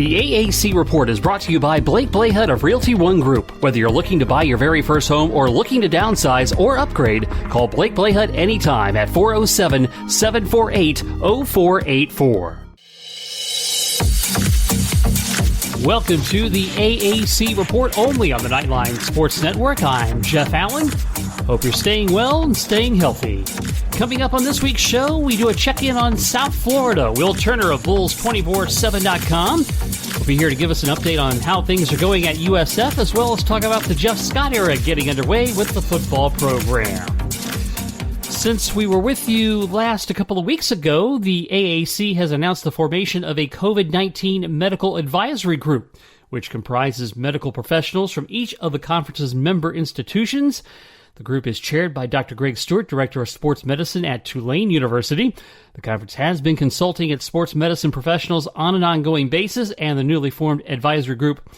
The AAC Report is brought to you by Blake Blahut of Realty One Group. Whether you're looking to buy your very first home or looking to downsize or upgrade, call Blake Blahut anytime at 407-748-0484. Welcome to the AAC Report, only on the Knightline Sports Network. I'm Jeff Allen. Hope you're staying well and staying healthy. Coming up on this week's show, we do a check-in on South Florida. Will Turner of Bulls247.com will be here to give us an update on how things are going at USF, as well as talk about the Jeff Scott era getting underway with the football program. Since we were with you last a couple of weeks ago, the AAC has announced the formation of a COVID-19 medical advisory group, which comprises medical professionals from each of the conference's member institutions. The group is chaired by Dr. Greg Stewart, Director of Sports Medicine at Tulane University. The conference has been consulting its sports medicine professionals on an ongoing basis, and the newly formed advisory group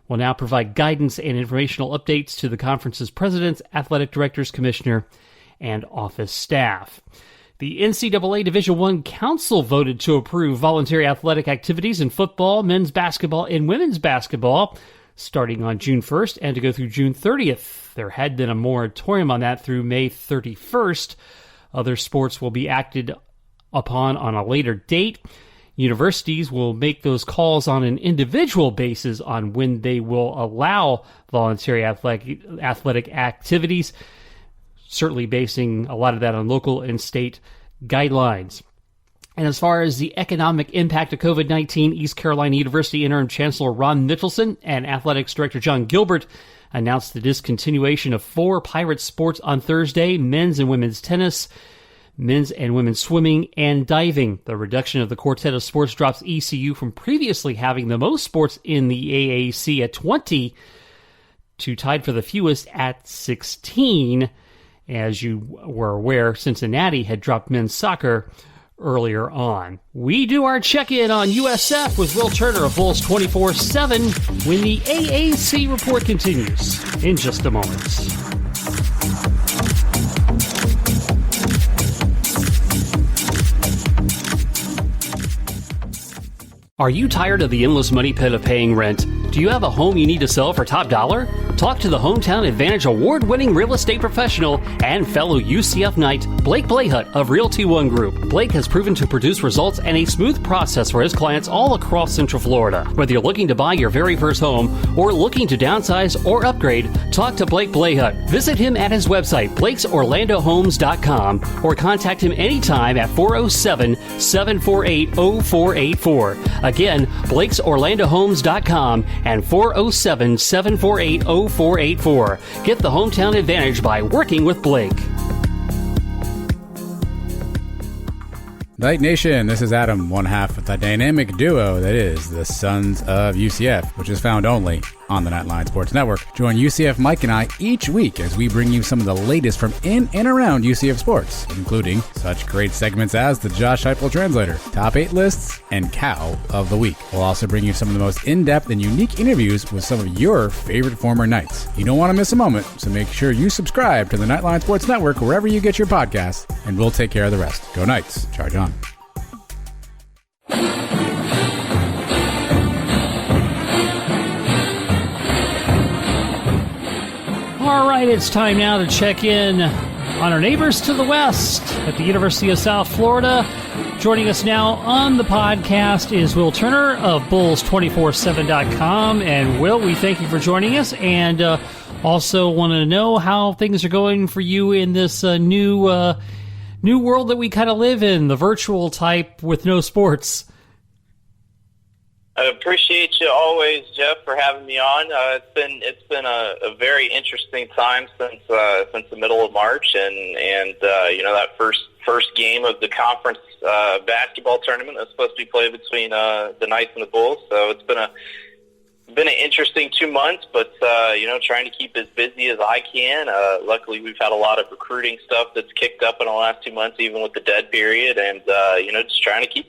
will now provide guidance and informational updates to the conference's presidents, athletic directors, commissioner, and office staff. The NCAA Division I Council voted to approve voluntary athletic activities in football, men's basketball, and women's basketball starting on June 1st and to go through June 30th. There had been a moratorium on that through May 31st. Other sports will be acted upon on a later date. Universities will make those calls on an individual basis on when they will allow voluntary athletic activities, certainly basing a lot of that on local and state guidelines. And as far as the economic impact of COVID-19, East Carolina University Interim Chancellor Ron Mitchelson and Athletics Director John Gilbert announced the discontinuation of 4 Pirate sports on Thursday: men's and women's tennis, men's and women's swimming, and diving. The reduction of the quartet of sports drops ECU from previously having the most sports in the AAC at 20 to tied for the fewest at 16. As you were aware, Cincinnati had dropped men's soccer earlier on. We do our check-in on USF with Will Turner of Bulls247 when the AAC Report continues in just a moment. Are you tired of the endless money pit of paying rent? Do you have a home you need to sell for top dollar? Talk to the Hometown Advantage award-winning real estate professional and fellow UCF Knight, Blake Blahut of Realty One Group. Blake has proven to produce results and a smooth process for his clients all across Central Florida. Whether you're looking to buy your very first home or looking to downsize or upgrade, talk to Blake Blahut. Visit him at his website, blakesorlandohomes.com, or contact him anytime at 407-748-0484. Again, blakesorlandohomes.com and 407-748-0484. Get the hometown advantage by working with Blake. Night Nation, this is Adam, one half of the dynamic duo that is the Sons of UCF, which is found only on the Knightline Sports Network. Join UCF Mike and I each week as we bring you some of the latest from in and around UCF sports, including such great segments as the Josh Heupel Translator, Top 8 Lists, and Cow of the Week. We'll also bring you some of the most in-depth and unique interviews with some of your favorite former Knights. You don't want to miss a moment, so make sure you subscribe to the Knightline Sports Network wherever you get your podcasts, and we'll take care of the rest. Go Knights. Charge on. All right, it's time now to check in on our neighbors to the west at the University of South Florida. Joining us now on the podcast is Will Turner of Bulls247.com. And Will, we thank you for joining us, and also want to know how things are going for you in this new world that we kind of live in, the virtual type with no sports. I appreciate you always, Jeff, for having me on. It's been a very interesting time since the middle of March, and that first game of the conference basketball tournament that's supposed to be played between the Knights and the Bulls. So it's been an interesting 2 months, but trying to keep as busy as I can. Luckily, we've had a lot of recruiting stuff that's kicked up in the last 2 months, even with the dead period, and just trying to keep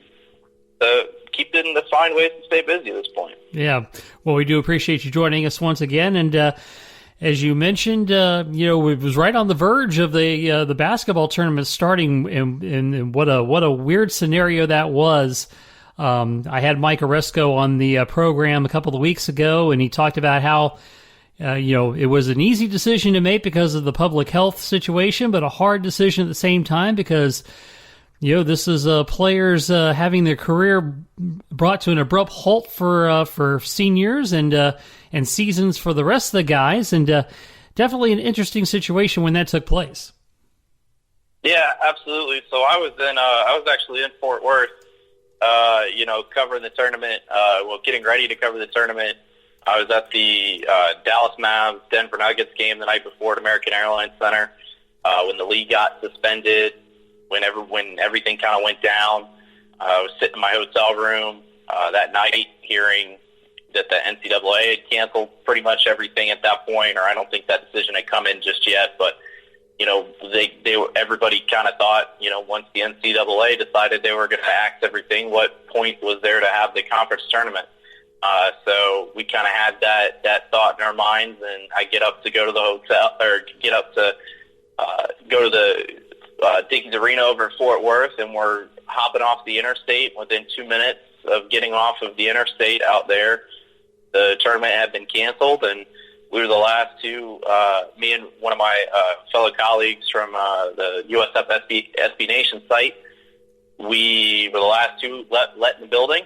in the fine ways to stay busy at this point. Yeah, well, we do appreciate you joining us once again, and as you mentioned, it was right on the verge of the basketball tournament starting, and what a weird scenario that was. I had Mike Oresco on the program a couple of weeks ago, and he talked about how it was an easy decision to make because of the public health situation, but a hard decision at the same time because this is players having their career brought to an abrupt halt for seniors and seasons for the rest of the guys, and definitely an interesting situation when that took place. Yeah, absolutely. So I was actually in Fort Worth, covering the tournament. Getting ready to cover the tournament. I was at the Dallas Mavs Denver Nuggets game the night before at American Airlines Center when the league got suspended. When everything kind of went down, I was sitting in my hotel room that night, hearing that the NCAA had canceled pretty much everything at that point, or I don't think that decision had come in just yet. But everybody kind of thought, once the NCAA decided they were going to axe everything, what point was there to have the conference tournament? So we kind of had that thought in our minds, and I get up to go to the hotel, or get up to go to the Dickies Arena over in Fort Worth, and we're hopping off the interstate. Within 2 minutes of getting off of the interstate out there, the tournament had been canceled, and we were the last two, me and one of my fellow colleagues from the USF SB Nation site, we were the last two let in the building,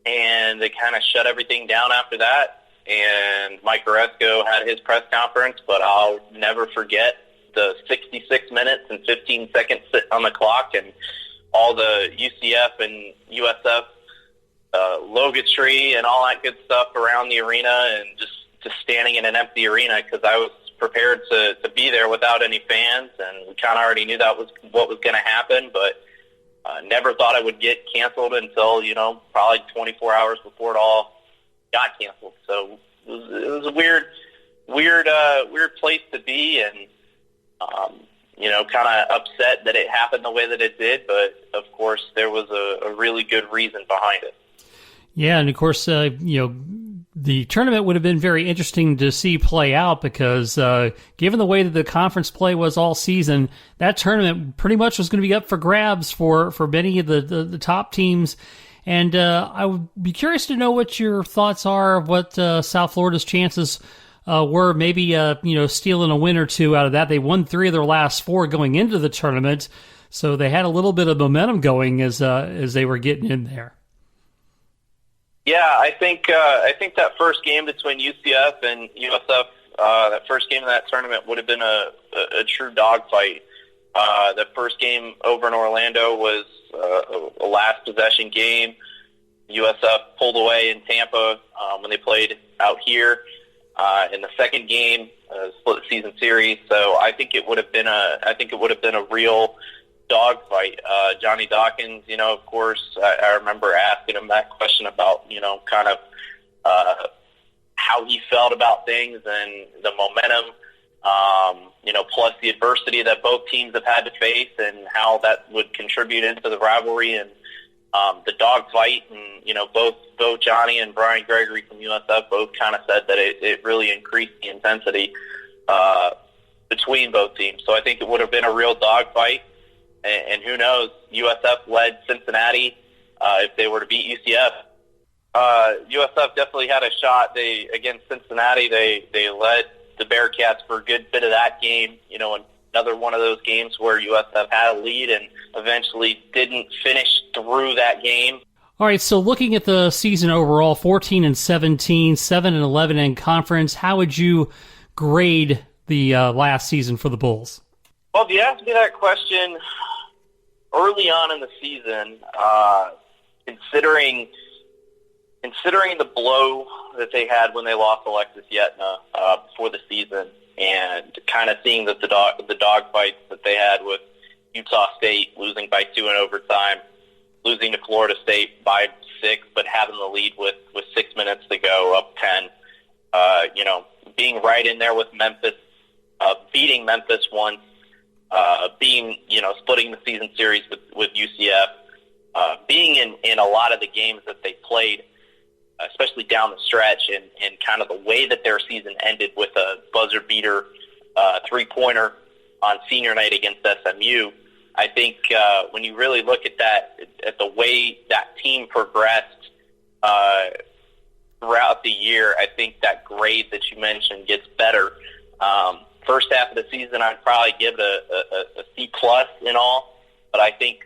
and they kind of shut everything down after that, and Mike Oresco had his press conference, but I'll never forget the 66 minutes and 15 seconds sitting on the clock, and all the UCF and USF logotree and all that good stuff around the arena, and just standing in an empty arena, because I was prepared to be there without any fans, and we kind of already knew that was what was going to happen, but never thought it would get canceled until, probably 24 hours before it all got canceled. So it was a weird place to be, and kind of upset that it happened the way that it did, but of course there was a really good reason behind it. Yeah, and of course, the tournament would have been very interesting to see play out because given the way that the conference play was all season, that tournament pretty much was going to be up for grabs for many of the top teams. And I would be curious to know what your thoughts are of what South Florida's chances were, maybe stealing a win or two out of that. They won 3 of their last 4 going into the tournament, so they had a little bit of momentum going as they were getting in there. Yeah, I think that first game between UCF and USF, that first game of that tournament would have been a true dogfight. The first game over in Orlando was a last possession game. USF pulled away in Tampa when they played out here. In the second game, split season series. So I think it would have been a real dogfight. Johnny Dawkins, of course, I remember asking him that question about, kind of how he felt about things and the momentum, plus the adversity that both teams have had to face and how that would contribute into the rivalry and the dogfight. And, both Johnny and Brian Gregory from USF both kind of said that it really increased the intensity between both teams. So I think it would have been a real dogfight. And who knows, USF led Cincinnati if they were to beat UCF. USF definitely had a shot. Against Cincinnati, they led the Bearcats for a good bit of that game. Another one of those games where USF had a lead and eventually didn't finish through that game. All right, so looking at the season overall, 14-17, 7-11 in conference, how would you grade the last season for the Bulls? Well, if you asked me that question early on in the season, considering the blow that they had when they lost Alexis Yetna before the season, and kind of seeing that the dog fights that they had with Utah State, losing by 2 in overtime, losing to Florida State by 6, but having the lead with 6 minutes to go, up 10, being right in there with Memphis, beating Memphis once, splitting the season series with UCF, being in a lot of the games that they played, especially down the stretch, and kind of the way that their season ended with a buzzer beater 3-pointer on senior night against SMU. I think when you really look at that, at the way that team progressed throughout the year, I think that grade that you mentioned gets better. First half of the season, I'd probably give it a C+ in all, but I think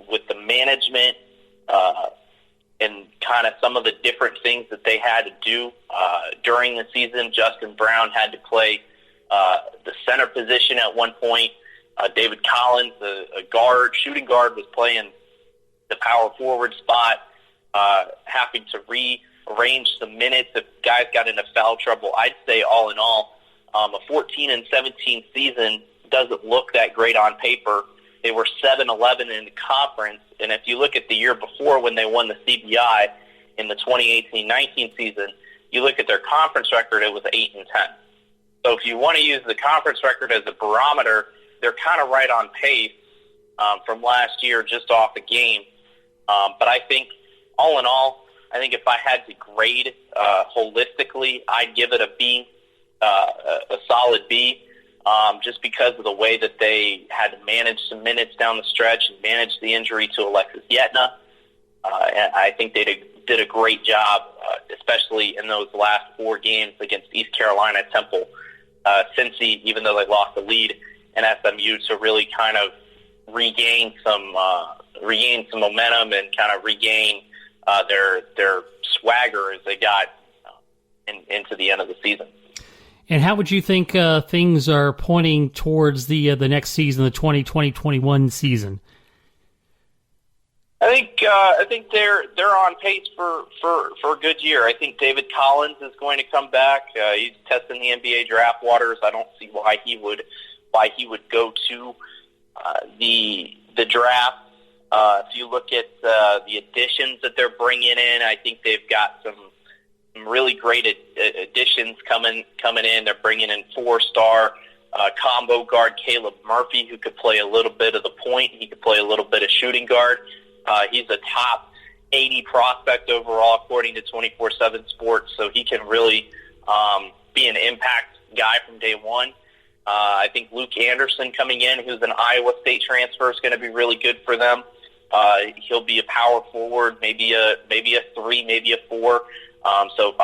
with the management and kind of some of the different things that they had to do during the season, Justin Brown had to play the center position at one point. David Collins, a shooting guard, was playing the power forward spot, having to rearrange some minutes if guys got into foul trouble. I'd say all in all, a 14-17 season doesn't look that great on paper. They were 7-11 in the conference, and if you look at the year before when they won the CBI in the 2018-19 season, you look at their conference record, it was 8-10. So if you want to use the conference record as a barometer, they're kind of right on pace from last year, just off the game. But I think, all in all, I think if I had to grade holistically, I'd give it a B, a solid B, just because of the way that they had to manage some minutes down the stretch and manage the injury to Alexis Yetna. And I think they did a great job, especially in those last 4 games against East Carolina, Temple, Cincy, even though they lost the lead, and SMU, to really kind of regain some momentum and kind of regain their swagger as they got into the end of the season. And how would you think things are pointing towards the next season, the 2020-21 season? I think they're on pace for a good year. I think David Collins is going to come back. He's testing the NBA draft waters. I don't see why he would go to the draft. If you look at the additions that they're bringing in, I think they've got some really great additions coming in. They're bringing in 4-star combo guard Caleb Murphy, who could play a little bit of the point. He could play a little bit of shooting guard. He's a top 80 prospect overall, according to 24/7 Sports, so he can really be an impact guy from day one. I think Luke Anderson coming in, who's an Iowa State transfer, is going to be really good for them. He'll be a power forward, maybe a 3, maybe a 4. So if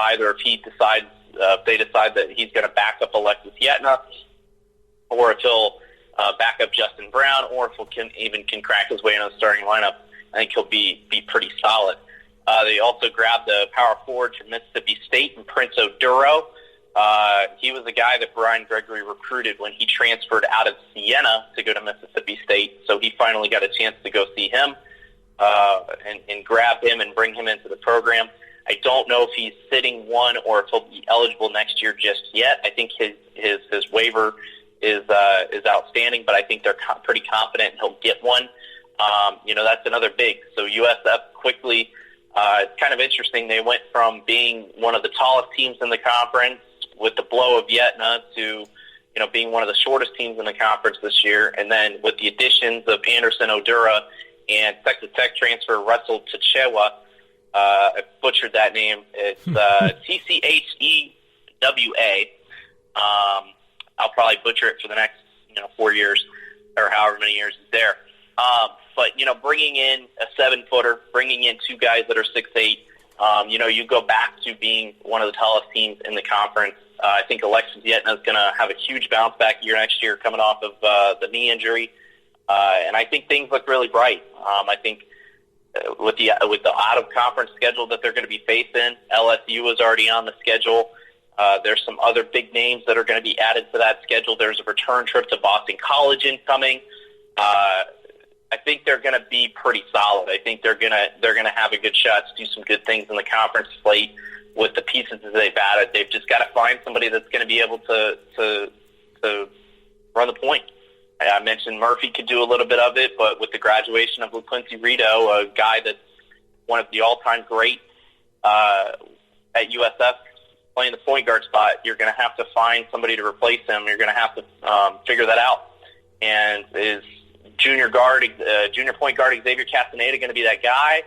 they decide that he's going to back up Alexis Yetna, or if he'll back up Justin Brown, or if he can crack his way into the starting lineup, I think he'll be pretty solid. They also grabbed the power forward from Mississippi State and Prince Oduro. He was a guy that Brian Gregory recruited when he transferred out of Siena to go to Mississippi State, so he finally got a chance to go see him and grab him and bring him into the program. I don't know if he's sitting one or if he'll be eligible next year just yet. I think his waiver is outstanding, but I think they're pretty confident he'll get one. That's another big. So USF quickly, it's kind of interesting. They went from being one of the tallest teams in the conference with the blow of Yetna to, being one of the shortest teams in the conference this year. And then with the additions of Anderson Odura and Texas Tech transfer Russell Tchewa, I butchered that name. It's Tchewa. I'll probably butcher it for the next 4 years or however many years he's there. But bringing in a 7-footer, bringing in 2 guys that are 6'8", you go back to being one of the tallest teams in the conference. I think Alexis Yetna is going to have a huge bounce back year next year, coming off of the knee injury, and I think things look really bright. I think with the out of conference schedule that they're going to be facing, LSU is already on the schedule. There's some other big names that are going to be added to that schedule. There's a return trip to Boston College incoming. I think they're going to be pretty solid. I think they're going to have a good shot to do some good things in the conference slate with the pieces that they've added. They've just got to find somebody that's going to be able to run the point. I mentioned Murphy could do a little bit of it, but with the graduation of LaQuincy Rito, a guy that's one of the all-time great at USF, playing the point guard spot, you're going to have to find somebody to replace him. You're going to have to figure that out. And is junior point guard Xavier Castaneda going to be that guy?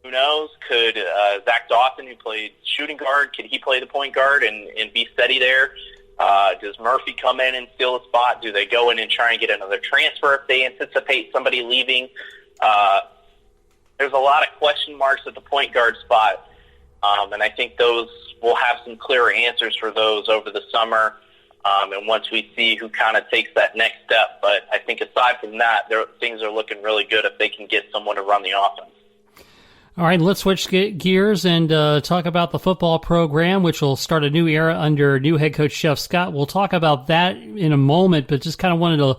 Who knows? Could Zach Dawson, who played shooting guard, could he play the point guard and be steady there? Does Murphy come in and steal a spot? Do they go in and try and get another transfer if they anticipate somebody leaving? There's a lot of question marks at the point guard spot, and I think those we'll have some clearer answers for those over the summer, and once we see who kind of takes that next step. But I think aside from that, things are looking really good if they can get someone to run the offense. All right, let's switch gears and talk about the football program, which will start a new era under new head coach Jeff Scott. We'll talk about that in a moment, but just kind of wanted to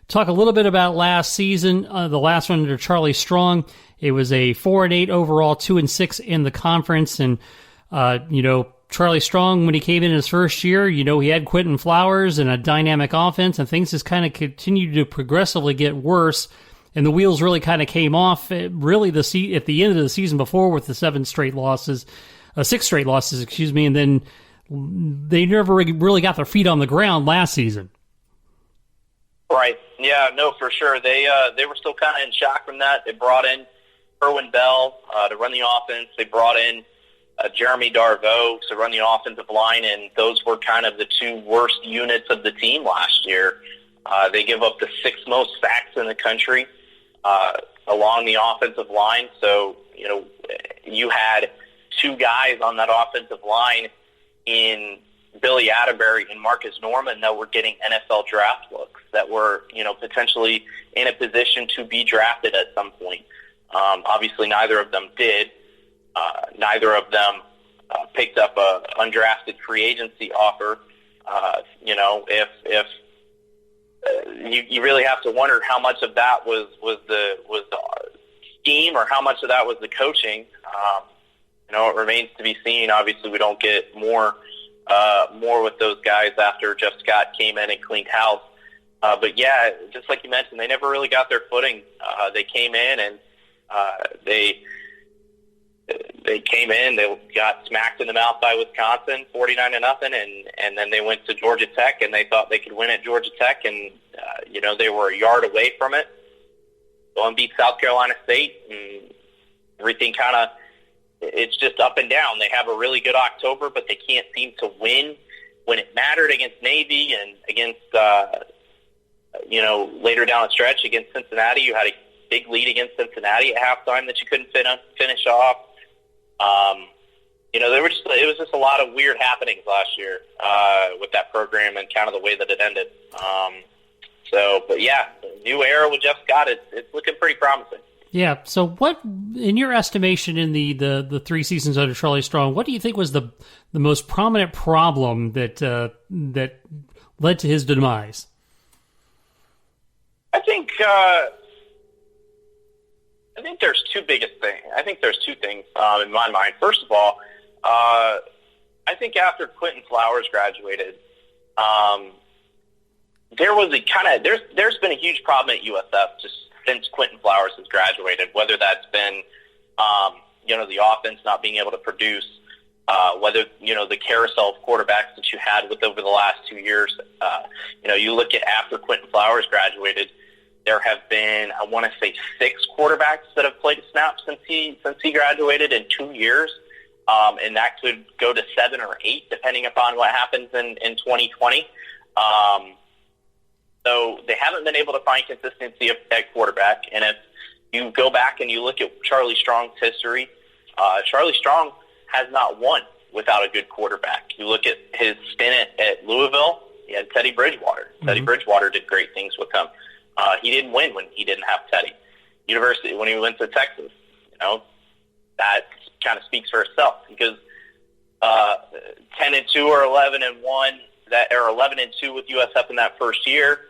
talk a little bit about last season, the last one under Charlie Strong. It was a 4-8 overall, 2-6 in the conference, and Charlie Strong, when he came in his first year, he had Quentin Flowers and a dynamic offense, and things just kind of continued to progressively get worse. And the wheels really kind of came off really at the end of the season before with the 6 straight losses, and then they never really got their feet on the ground last season. Right. Yeah, no, for sure. They were still kind of in shock from that. They brought in Irwin Bell to run the offense. They brought in Jeremy Darveau to run the offensive line, and those were kind of the 2 worst units of the team last year. They give up the 6th most sacks in the country along the offensive line. So, you had 2 guys on that offensive line in Billy Atterbury and Marcus Norman that were getting NFL draft looks, that were, potentially in a position to be drafted at some point. Obviously, neither of them did. Neither of them picked up a undrafted free agency offer. If you really have to wonder how much of that was the scheme or how much of that was the coaching. It remains to be seen. Obviously, we don't get more with those guys after Jeff Scott came in and cleaned house. But yeah, just like you mentioned, they never really got their footing. They came in and they got smacked in the mouth by Wisconsin, 49-0, and then they went to Georgia Tech, and they thought they could win at Georgia Tech, and they were a yard away from it. Go and beat South Carolina State, and everything it's just up and down. They have a really good October, but they can't seem to win when it mattered against Navy and against later down the stretch against Cincinnati. You had a big lead against Cincinnati at halftime that you couldn't finish off. It was just a lot of weird happenings last year with that program and kind of the way that it ended. But yeah, new era with Jeff Scott, it's looking pretty promising. Yeah. So what, in your estimation, in the 3 seasons under Charlie Strong, what do you think was the most prominent problem that led to his demise? I think there's 2 biggest things. I think there's 2 things in my mind. First of all, I think after Quentin Flowers graduated, there was there's been a huge problem at USF just since Quentin Flowers has graduated. Whether that's been the offense not being able to produce, whether the carousel of quarterbacks that you had over the last 2 years. You look at after Quentin Flowers graduated, there have been, I want to say, 6 quarterbacks that have played a snap since he graduated in 2 years, and that could go to 7 or 8 depending upon what happens in 2020. So they haven't been able to find consistency at quarterback. And if you go back and you look at Charlie Strong's history, Charlie Strong has not won without a good quarterback. You look at his stint at Louisville, he had Teddy Bridgewater. Mm-hmm. Teddy Bridgewater did great things with him. He didn't win when he didn't have Teddy. University, when he went to Texas, that kind of speaks for itself because 10-2 or 11-1, or 11-2 with USF in that first year.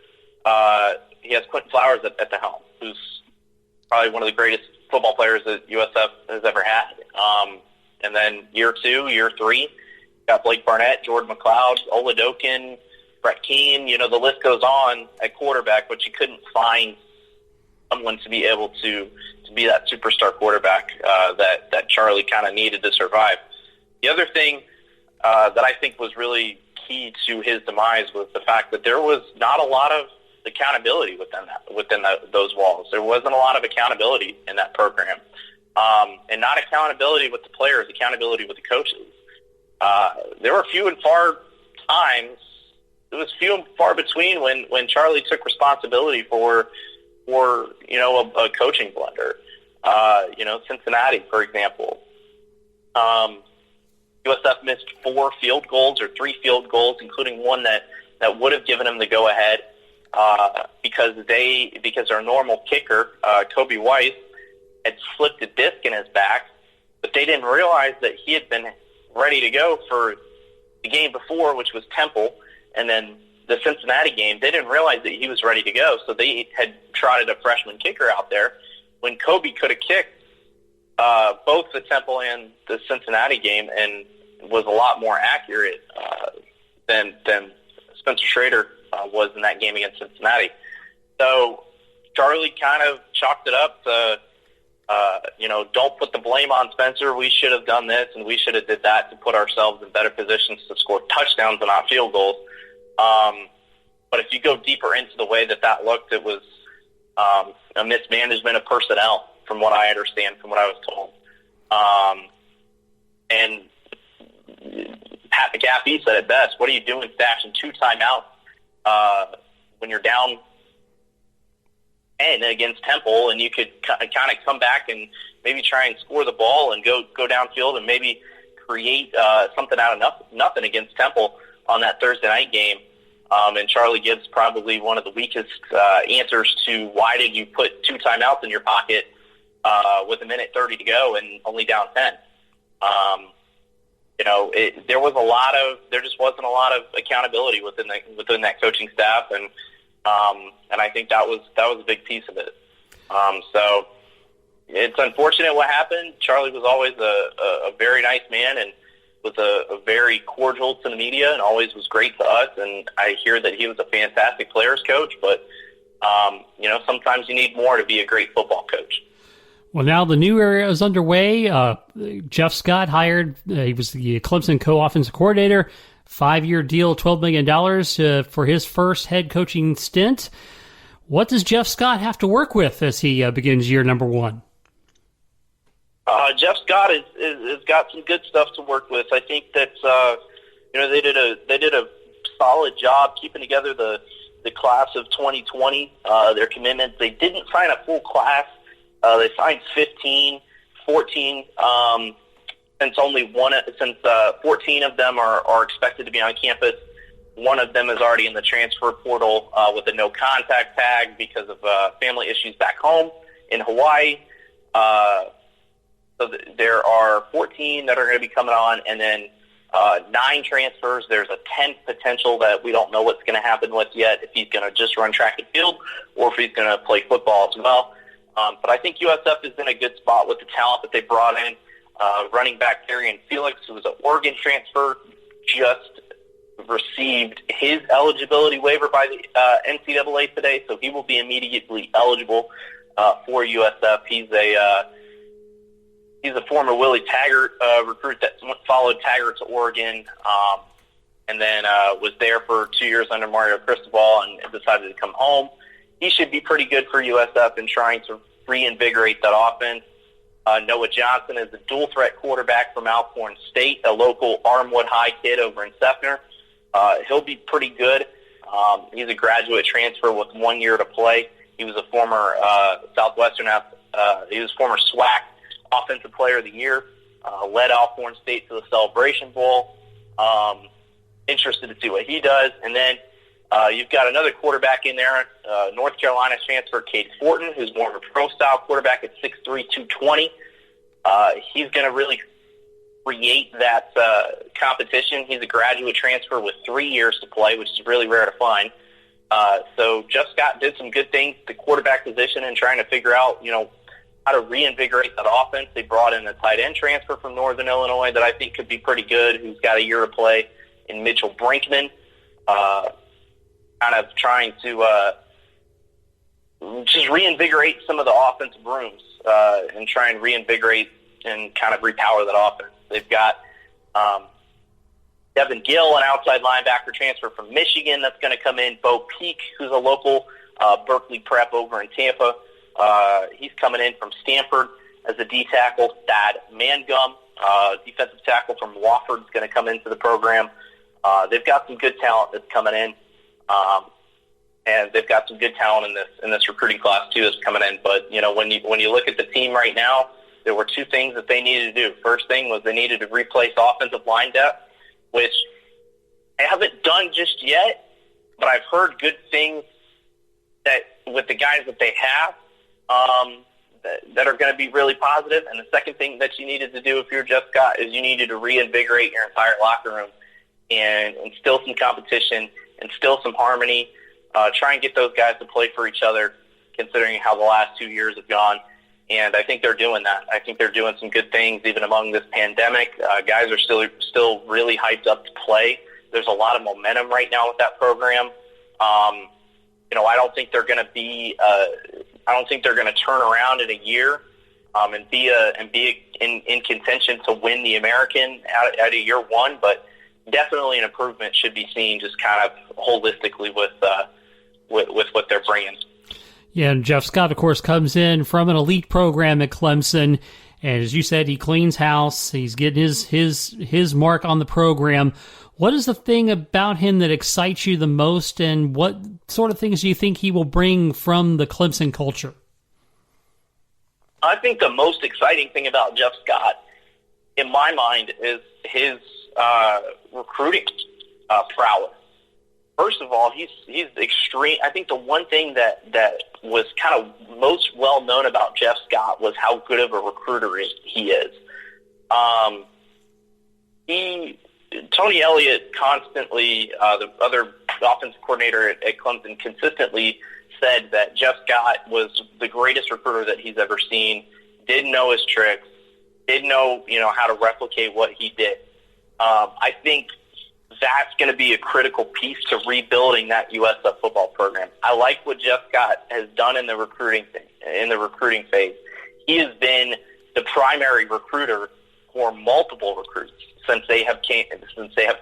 He has Quentin Flowers at the helm, who's probably one of the greatest football players that USF has ever had. And then year 2, year 3, got Blake Barnett, Jordan McLeod, Oladokin, Brett Keane. The list goes on at quarterback, but you couldn't find someone to be able to be that superstar quarterback that Charlie kind of needed to survive. The other thing that I think was really key to his demise was the fact that there was not a lot of accountability within those walls. There wasn't a lot of accountability in that program, and not accountability with the players, accountability with the coaches. There were few and far times few and far between when Charlie took responsibility for a coaching blunder. Cincinnati, for example. USF missed 4 field goals or 3 field goals, including one that would have given them the go-ahead because their normal kicker, Kobe Weiss, had slipped a disc in his back, but they didn't realize that he had been ready to go for the game before, which was Temple, and then the Cincinnati game. They didn't realize that he was ready to go, so they had trotted a freshman kicker out there when Kobe could have kicked both the Temple and the Cincinnati game and was a lot more accurate than Spencer Schrader was in that game against Cincinnati. So Charlie kind of chalked it up to, don't put the blame on Spencer. We should have done this and we should have did that to put ourselves in better positions to score touchdowns and not field goals. But if you go deeper into the way that looked, it was a mismanagement of personnel, from what I understand, from what I was told. And Pat McAfee said it best. What are you doing stashing 2 timeouts when you're down 10 against Temple, and you could kind of come back and maybe try and score the ball and go downfield and maybe create something out of nothing against Temple on that Thursday night game. And Charlie gives probably one of the weakest answers to why did you put 2 timeouts in your pocket with 1:30 to go and only down 10. There just wasn't a lot of accountability within that coaching staff, and I think that was a big piece of it. So it's unfortunate what happened. Charlie was always a very nice man and was a very cordial to the media and always was great to us. And I hear that he was a fantastic players coach, but sometimes you need more to be a great football coach. Well, now the new era is underway. Jeff Scott hired, he was the Clemson co-offensive coordinator, 5-year deal, $12 million for his first head coaching stint. What does Jeff Scott have to work with as he begins year number 1? Jeff Scott has got some good stuff to work with. I think that they did a solid job keeping together the class of 2020. Their commitments. They didn't sign a full class. They signed 14, since 14 of them are expected to be on campus. One of them is already in the transfer portal with a no contact tag because of family issues back home in Hawaii. So there are 14 that are going to be coming on, and then 9 transfers. There's a 10th potential that we don't know what's going to happen with yet, if he's going to just run track and field or if he's going to play football as well. But I think USF is in a good spot with the talent that they brought in. Running back Darian Felix, who was an Oregon transfer, just received his eligibility waiver by the NCAA today, so he will be immediately eligible for USF. He's a former Willie Taggart recruit that followed Taggart to Oregon, and then was there for 2 years under Mario Cristobal and decided to come home. He should be pretty good for USF in trying to reinvigorate that offense. Noah Johnson is a dual-threat quarterback from Alcorn State, a local Armwood High kid over in Sefner. He'll be pretty good. He's a graduate transfer with 1 year to play. He was a former he was former SWAC Offensive Player of the Year, led Alcorn State to the Celebration Bowl. Interested to see what he does. And then you've got another quarterback in there, North Carolina transfer Cade Fortin, who's more of a pro-style quarterback at 6'3", 220. He's going to really create that competition. He's a graduate transfer with 3 years to play, which is really rare to find. So Jeff Scott did some good things at the quarterback position and trying to figure out, how to reinvigorate that offense. They brought in a tight end transfer from Northern Illinois that I think could be pretty good, who's got a year to play, in Mitchell Brinkman. Kind of trying to just reinvigorate some of the offensive rooms and try and reinvigorate and kind of repower that offense. They've got Devin Gill, an outside linebacker transfer from Michigan that's going to come in. Bo Peak, who's a local Berkeley prep over in Tampa. He's coming in from Stanford as a D-tackle. Thad Mangum, defensive tackle from Wofford, is going to come into the program. They've got some good talent that's coming in. And they've got some good talent in this recruiting class too that's coming in. But when you look at the team right now, there were two things that they needed to do. First thing was they needed to replace offensive line depth, which they haven't done just yet, but I've heard good things that with the guys that they have that are going to be really positive. And the second thing that you needed to do if you're Jeff Scott is you needed to reinvigorate your entire locker room and instill some competition, instill some harmony, try and get those guys to play for each other, considering how the last 2 years have gone. And I think they're doing that. I think they're doing some good things even among this pandemic. Guys are still really hyped up to play. There's a lot of momentum right now with that program. I don't think they're going to be. I don't think they're going to turn around in a year and be in contention to win the American out of year one. But definitely an improvement should be seen just kind of holistically with what they're bringing. Yeah, and Jeff Scott, of course, comes in from an elite program at Clemson, and as you said, he cleans house. He's getting his mark on the program. What is the thing about him that excites you the most, and what sort of things do you think he will bring from the Clemson culture? I think the most exciting thing about Jeff Scott, in my mind, is his recruiting prowess. First of all, he's extreme. I think the one thing that was kind of most well known about Jeff Scott was how good of a recruiter he is. Tony Elliott constantly, the other offensive coordinator at Clemson, consistently said that Jeff Scott was the greatest recruiter that he's ever seen. Didn't know his tricks. Didn't know how to replicate what he did. I think that's going to be a critical piece to rebuilding that USF football program. I like what Jeff Scott has done in the recruiting phase. He has been the primary recruiter for multiple recruits since they have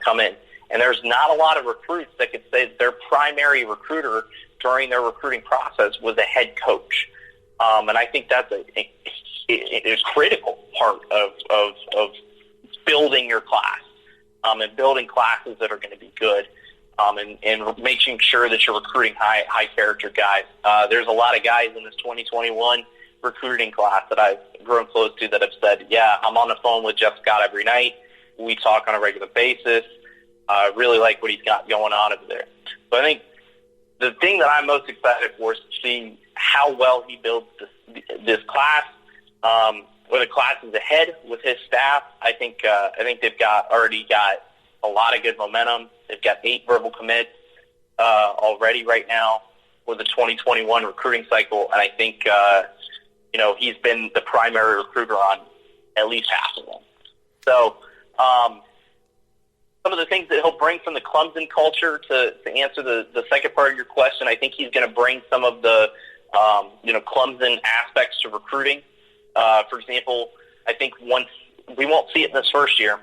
come in. And there's not a lot of recruits that could say that their primary recruiter during their recruiting process was a head coach. And I think that's a critical part of building your class. And building classes that are going to be good, and making sure that you're recruiting high character guys. There's a lot of guys in this 2021 recruiting class that I've grown close to that have said, yeah, I'm on the phone with Jeff Scott every night. We talk on a regular basis. I really like what he's got going on over there. So I think the thing that I'm most excited for is to see how well he builds this class. Where the class is ahead with his staff, I think they've already got a lot of good momentum. They've got 8 verbal commits already right now for the 2021 recruiting cycle, and I think he's been the primary recruiter on at least half of them. So some of the things that he'll bring from the Clemson culture to answer the second part of your question, I think he's going to bring some of the Clemson aspects to recruiting. For example, I think once we won't see it in this first year,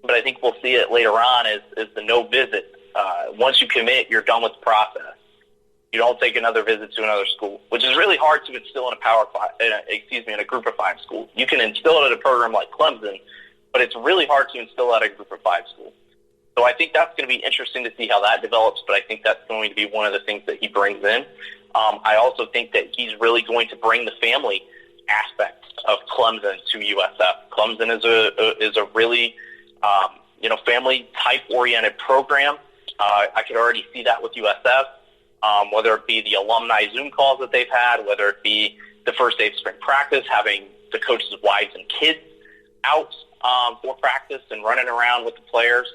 but I think we'll see it later on is the no visit. Once you commit, you're done with the process. You don't take another visit to another school, which is really hard to instill in in a group of 5 school. You can instill it at a program like Clemson, but it's really hard to instill at a group of 5 school. So I think that's going to be interesting to see how that develops, but I think that's going to be one of the things that he brings in. I also think that he's really going to bring the family aspect of Clemson to USF. Clemson is a really family type oriented program. I could already see that with USF, whether it be the alumni Zoom calls that they've had, whether it be the first day of spring practice, having the coaches' wives and kids out for practice and running around with the players.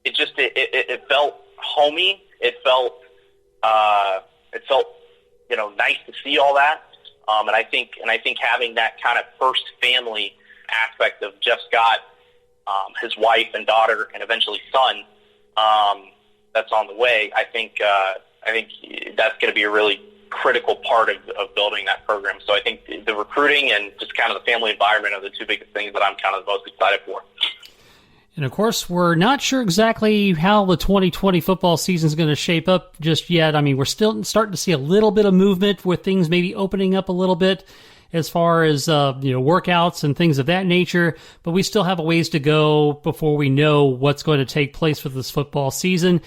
It felt homey. It felt nice to see all that. And I think having that kind of first family aspect of Jeff Scott, his wife and daughter, and eventually son, that's on the way. I think that's going to be a really critical part of building that program. So I think the recruiting and just kind of the family environment are the two biggest things that I'm kind of the most excited for. And, of course, we're not sure exactly how the 2020 football season is going to shape up just yet. I mean, we're still starting to see a little bit of movement with things maybe opening up a little bit as far as workouts and things of that nature. But we still have a ways to go before we know what's going to take place with this football season.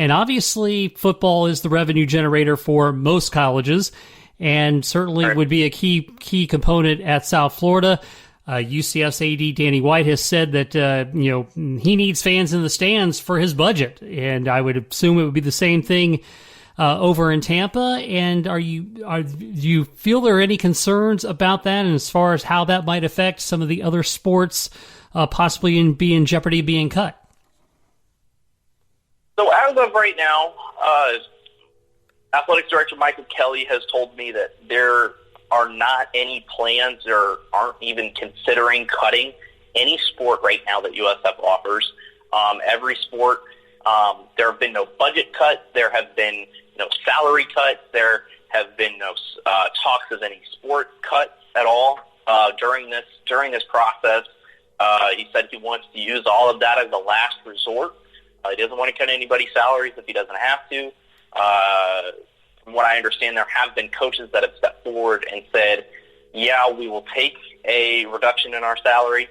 And obviously, football is the revenue generator for most colleges, and certainly would be a key component at South Florida. UCF's AD Danny White has said that he needs fans in the stands for his budget, and I would assume it would be the same thing over in Tampa. And do you feel there are any concerns about that, and as far as how that might affect some of the other sports possibly be in jeopardy of being cut? So as of right now, Athletics Director Michael Kelly has told me that there are not any plans or aren't even considering cutting any sport right now that USF offers. Every sport, there have been no budget cuts. There have been no salary cuts. There have been no talks of any sport cuts at all during this process. He said he wants to use all of that as a last resort. He doesn't want to cut anybody's salaries if he doesn't have to. From what I understand, there have been coaches that have stepped forward and said, yeah, we will take a reduction in our salary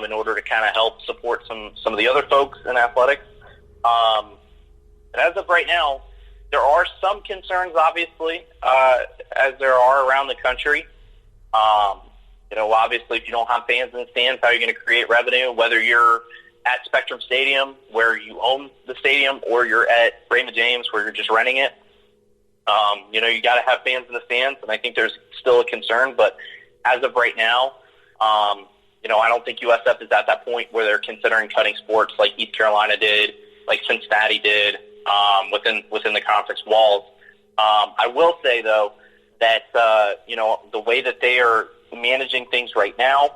in order to kind of help support some of the other folks in athletics. And as of right now, there are some concerns, obviously, as there are around the country. Obviously, if you don't have fans in the stands, how are you going to create revenue, whether you're at Spectrum Stadium, where you own the stadium, or you're at Raymond James, where you're just renting it. You got to have fans in the stands, and I think there's still a concern. But as of right now, I don't think USF is at that point where they're considering cutting sports like East Carolina did, like Cincinnati did, within the conference walls. I will say, though, that, the way that they are managing things right now,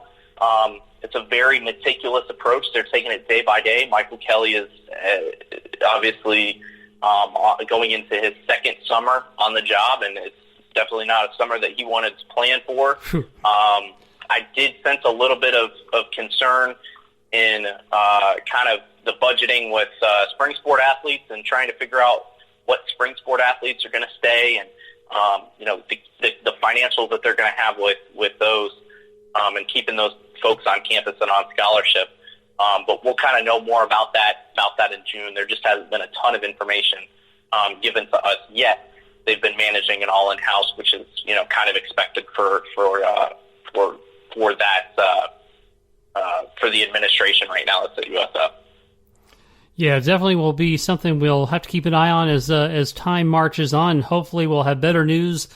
it's a very meticulous approach. They're taking it day by day. Michael Kelly is obviously going into his second summer on the job, and it's definitely not a summer that he wanted to plan for. I did sense a little bit of concern in kind of the budgeting with spring sport athletes and trying to figure out what spring sport athletes are going to stay and, the financials that they're going to have with those and keeping those folks on campus and on scholarship. But we'll kind of know more about that in June. There just hasn't been a ton of information given to us yet. They've been managing it all in-house, which is, kind of expected for the administration right now that's at USF. Yeah, definitely will be something we'll have to keep an eye on as time marches on. Hopefully we'll have better news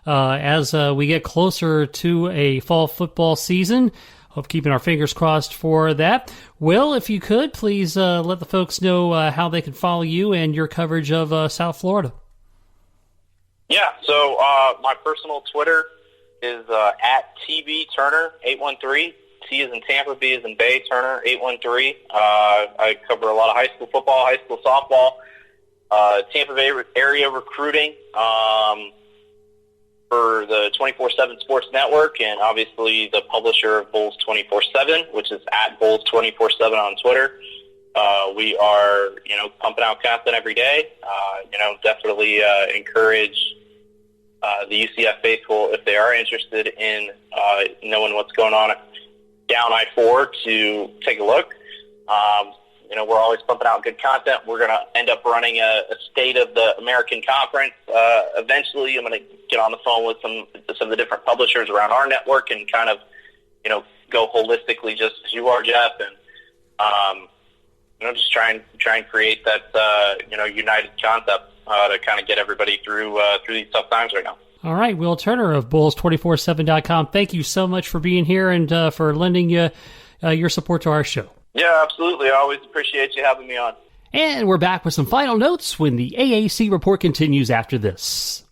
as we get closer to a fall football season. Hope keeping our fingers crossed for that. Will, if you could, please let the folks know how they can follow you and your coverage of South Florida. Yeah, so my personal Twitter is at TBTurner813. T is in Tampa, B is in Bay, Turner 813. I cover a lot of high school football, high school softball, Tampa Bay area recruiting for the 24/7 Sports Network, and obviously the publisher of Bulls 24/7, which is at Bulls 24/7 on Twitter. We are, pumping out content every day. Definitely encourage the UCF faithful, if they are interested in knowing what's going on down I-4, to take a look. We're always pumping out good content. We're going to end up running a State of the American Conference. Eventually, I'm going to get on the phone with some of the different publishers around our network and kind of, go holistically just as you are, Jeff, and just try and create that united concept to kind of get everybody through these tough times right now. All right, Will Turner of Bulls247.com. Thank you so much for being here and for lending your support to our show. Yeah, absolutely. I always appreciate you having me on. And we're back with some final notes when the AAC report continues after this.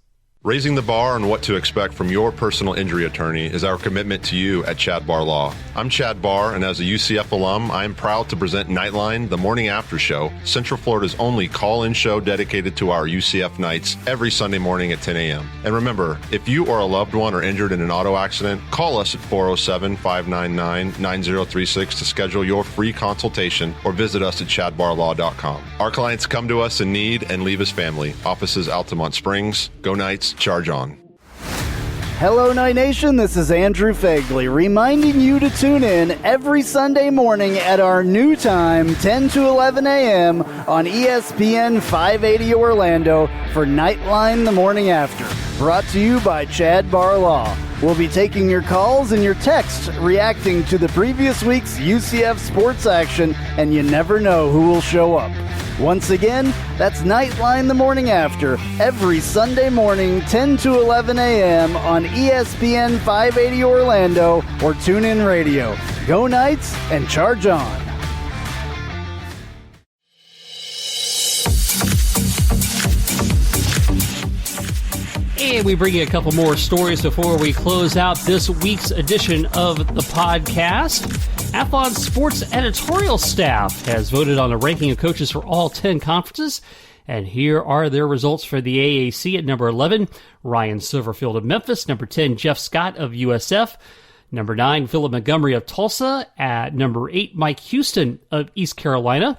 Raising the bar on what to expect from your personal injury attorney is our commitment to you at Chad Barr Law. I'm Chad Barr, and as a UCF alum, I am proud to present Knightline, the morning after show, Central Florida's only call-in show dedicated to our UCF Knights every Sunday morning at 10 a.m. And remember, if you or a loved one are injured in an auto accident, call us at 407-599-9036 to schedule your free consultation or visit us at chadbarlaw.com. Our clients come to us in need and leave as family. Offices Altamont Springs. Go Knights. Charge on. Hello, Night Nation. This is Andrew Fegley reminding you to tune in every Sunday morning at our new time, 10 to 11 a.m. on ESPN 580 Orlando for Knightline the morning after. Brought to you by Chad Barr Law. We'll be taking your calls and your texts reacting to the previous week's UCF sports action, and you never know who will show up. Once again, that's Knightline the morning after, every Sunday morning, 10 to 11 a.m. on ESPN 580 Orlando or TuneIn Radio. Go Knights and charge on. And we bring you a couple more stories before we close out this week's edition of the podcast. Athlon Sports editorial staff has voted on a ranking of coaches for all 10 conferences. And here are their results for the AAC. At number 11, Ryan Silverfield of Memphis. Number 10, Jeff Scott of USF. Number 9, Philip Montgomery of Tulsa. At number 8, Mike Houston of East Carolina.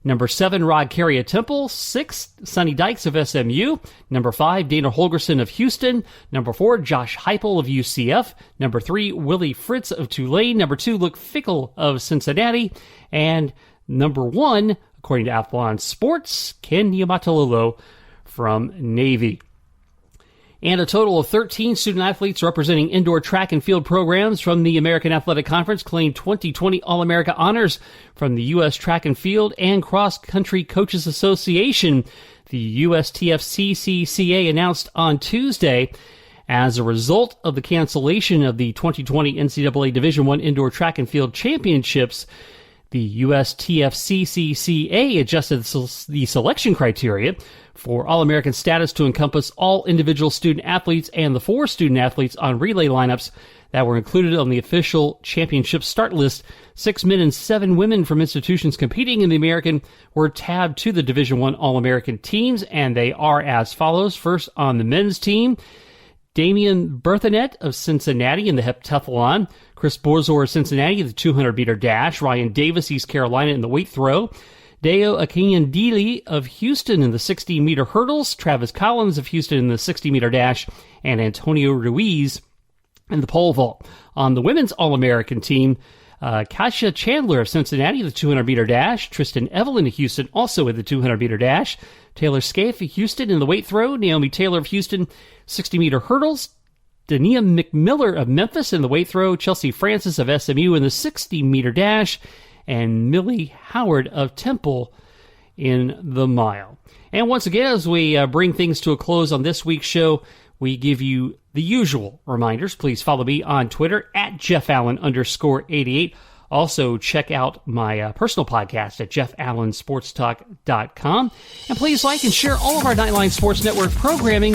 Number 7, Rod Carey of Temple. 6, Sonny Dykes of SMU. Number 5, Dana Holgerson of Houston. Number 4, Josh Heupel of UCF. Number 3, Willie Fritz of Tulane. Number 2, Luke Fickle of Cincinnati. And number 1, according to Athlon Sports, Ken Niumatalolo from Navy. And a total of 13 student-athletes representing indoor track and field programs from the American Athletic Conference claimed 2020 All-America honors from the U.S. Track and Field and Cross Country Coaches Association, the USTF-CCCA announced on Tuesday. As a result of the cancellation of the 2020 NCAA Division I Indoor Track and Field Championships, the USTF-CCCA adjusted the selection criteria for All-American status to encompass all individual student-athletes and the 4 student-athletes on relay lineups that were included on the official championship start list. 6 men and 7 women from institutions competing in the American were tabbed to the Division I All-American teams, and they are as follows. First, on the men's team, Damian Berthanet of Cincinnati in the heptathlon, Chris Borzor of Cincinnati in the 200-meter dash, Ryan Davis, East Carolina in the weight throw, Deo Akinyandili of Houston in the 60-meter hurdles, Travis Collins of Houston in the 60-meter dash, and Antonio Ruiz in the pole vault. On the women's All-American team, Kasia Chandler of Cincinnati in the 200-meter dash, Tristan Evelyn of Houston also in the 200-meter dash, Taylor Scaife of Houston in the weight throw, Naomi Taylor of Houston, 60-meter hurdles, Dania McMillan of Memphis in the weight throw, Chelsea Francis of SMU in the 60-meter dash, and Millie Howard of Temple in the mile. And once again, as we bring things to a close on this week's show, we give you the usual reminders. Please follow me on Twitter at JeffAllen_88. Also, check out my personal podcast at JeffAllenSportsTalk.com. And please like and share all of our Knightline Sports Network programming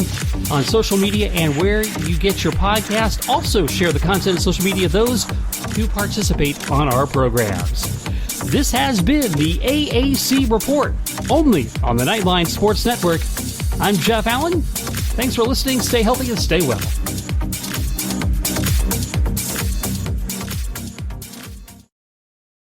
on social media and where you get your podcast. Also, share the content on social media of those who participate on our programs. This has been the AAC Report, only on the Knightline Sports Network. I'm Jeff Allen. Thanks for listening. Stay healthy and stay well.